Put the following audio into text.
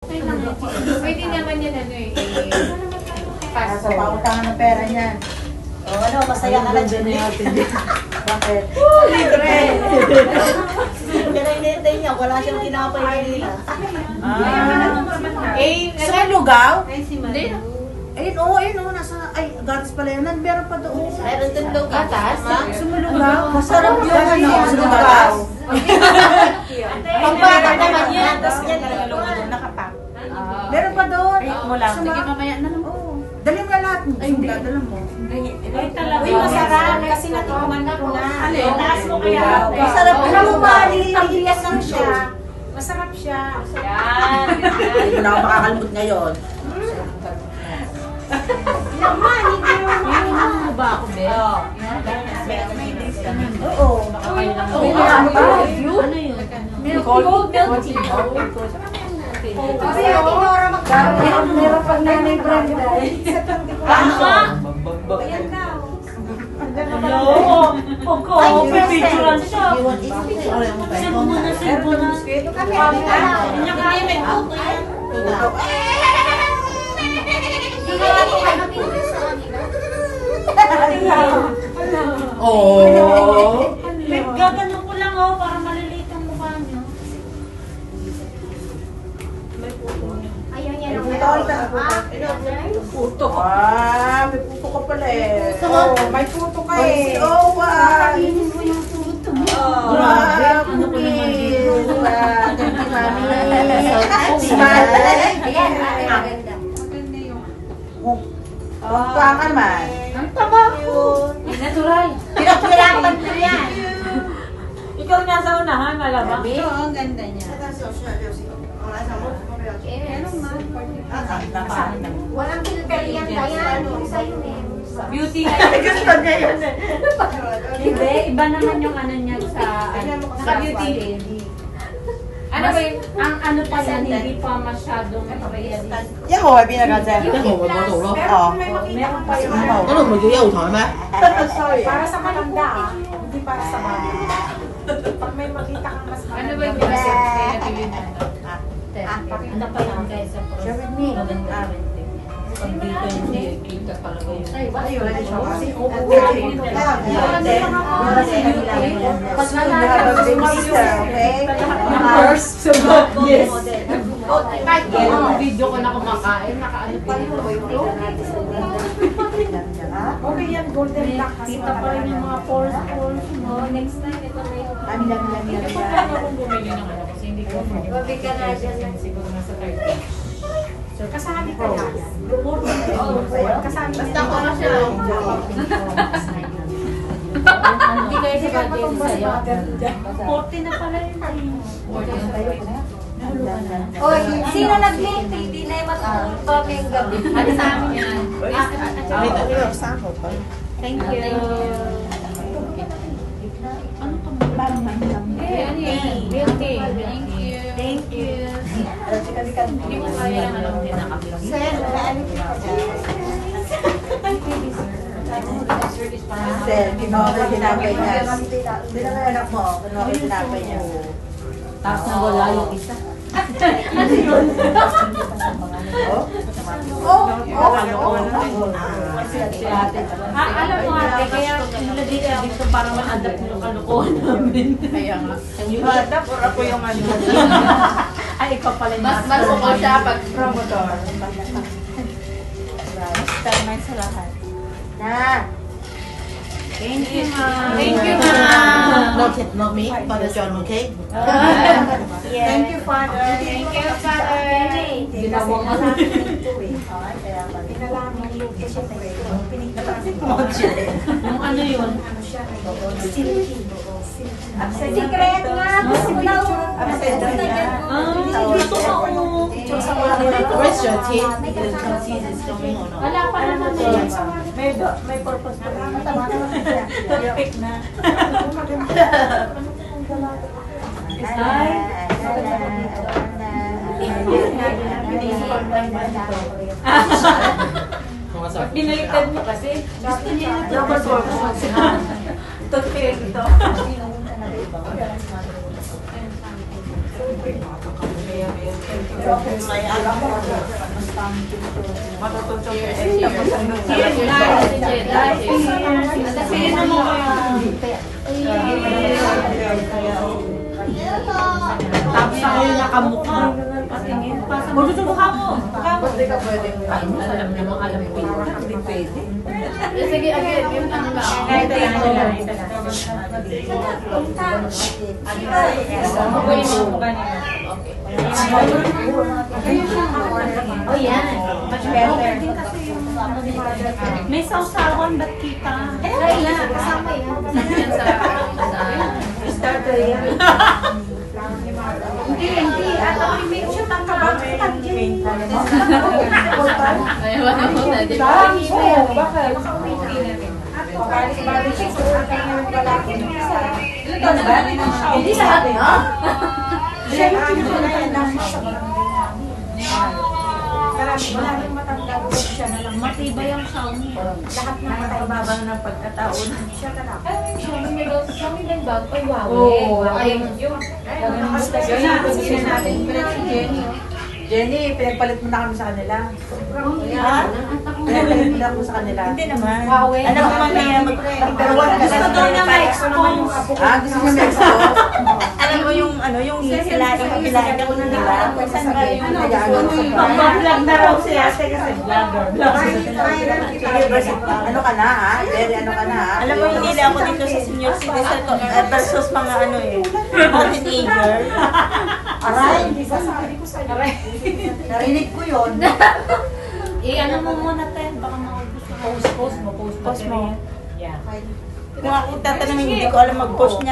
Pwede naman yan ano eh. Sa pautangan ng pera niyan. O ano, masaya ka na dyan natin. Bakit? Libre! Kaya hinihintay niya, wala siyang tinapay kanina. Sa lugaw? Hindi. Ayun o, nasa, ay, gatas pala yan. Meron pa doon. Meron din daw gatas? Sumulugaw. Masarap yun, ano, sumulugaw. Pampara naman yan. Tapos yan, nakapak. Meron pa doon. Mo lang. Sige, mamaya na lang. Dali mo na lahat mo. Ay, hindi. Dala mo. Uy, masarap. Kasi natikman ko na. Taas mo kaya. Masarap. Alam mo ba, nililias lang siya. Masarap siya. Yan. Hindi ko na ako makakalimut ngayon. Naman, hindi mo makakalimut ba ako, Bel? Oo. Nakakain lang. Ano yun? Cold milk tea. Kasi yung Nora magkakaroon. Meron pag nanay Brenda. Tama! Ayan na. Hello! Pagka, pipicturean siya. Sebo na, sebo na. Ito kami. Hindi kaya may puto yan. Hindi kaya ito kayo makinig sa kanila. Oh. Gaganon ko lang para maliliit ang mukha niyo. Ayaw niya May lang. puto. Ah, may puto ka pala eh. Oh, may puto ka eh. Oh, wow. Kakainin mo yung puto mo. Wow, cookies. Wow, thank you, mami. Smile. Ayan, maganda. Kuha ka naman. Ang taba ko. Natural. Pinaghirapan mo yan. Ikaw nasa unahan, malamang. Oo, ang ganda niya. Walang filter yan, kaya yung sa'yo eh. Beauty. Gusto niya yun eh. Hindi, iba naman yung ano niya sa beauty. Ano ba yun? Ang ano pa yan, hindi pa masyadong realistic. 一號喺邊啊，家姐？一號喺嗰度咯。哦， Meron pa yung 嗰度唔係叫一號台咩？ Sorry. Para sa matanda hindi para sa bata. Pag may makita kang mas Ano ba yung pinapili na? Ano pa lang guys sa Share with me. Pag dito hindi, kita talaga yun. Ayun, ayun siya. Kasi Pag First, yes. Kahit yung video ko na kumakain, nakaano pa yun. okay yan, golden black. Kita pa rin yung mga pores mo. next time, ito na yung Hindi pa lang akong bumili ng ano kasi hindi ko Babi ka na dyan. siguro nasa 30. Kasali ka yan. Kasali ka Basta ko na siya. Hindi kayo sa budget sa'yo. 40 na pala yun. 40 na tayo. Oy, sino nag-link? Hindi na yung matulog pa ngayong gabi. Ano sa amin yan? Thank you. Ano to mo? Yan yan. Beauty. Thank you. Thank you. Hindi mo kaya yung alam din nakabila. Sir, Sir, kinuha ko yung tinapay niya. Hindi na anak mo, kinuha ko yung tinapay niya. Tapos na wala yung isa. Alam mo ate, kaya nilagay ka dito para ma-adapt yung kalokohan namin. Kaya nga. Yung hadap, or ako yung ano. Ay, ikaw pala yung Mas malungkot siya pag Promotor. Tama sa lahat. Na. Thank you, ma'am. Thank you, ma'am. Not me, Father John, okay? Thank you, Father. Thank you, Father. Ginawa mo. Pinalaman yung kasi Yung ano yun? secret nga. Gusto ko daw. Gusto ko ano. Where's your tea? The cheese is coming or not? Wala pa naman eh. may purpose pa rin. Perfect na. Pag binaliktad mo kasi, gusto niya yung double purpose. Toothpick ito. May alam ko. Matututo ko. Tapos ako yung nakamukha. Patingin. Magsusubuka mo. Hindi ka pwede. Ay, alam niyo mga alam ko. Hindi pwede. Sige, again, yung ano lang. Oh, yan. Much better. May sausawan, ba't kita? Ay, yan. Kasama yan. Yan sa Starter yan. Hindi. At ako yung make sure ang kabang Ayaw na po na. Di ba? Bakit? Hindi lahat eh. Siya yung pinagulay ng sa maraming matanggal siya na lang. Matibay ang Xiaomi. Lahat ng matibaba ng pagkataon. Siya ka lang. Kami din ba? Ay, wow. Oo. Ay, yung... Yun na, hindi na natin pinag si Jenny. Jenny, pinagpalit mo na kami sa kanila. Ha? Pinagpalit mo na ako sa kanila. Hindi naman. Huawei. Alam mo mamaya pero wala ka Gusto daw niya ma-expose. Gusto niyo Mexico? Alam mo yung ano, yung hilahin ko nila. Saan ba yung Pag-vlog na raw si ate kasi vlogger. Ano ka na ha? Jerry, ano ka na ha? alam mo, hindi lang ako dito sa senior citizen versus mga ano eh, mga teenager. Aray, hindi ba sabi ko sa'yo? Narinig ko yun. Ano mo muna, te. Baka maubos na. Post mo. Post mo. Yeah. Kung ako tatanungin, hindi ko alam mag-post niya.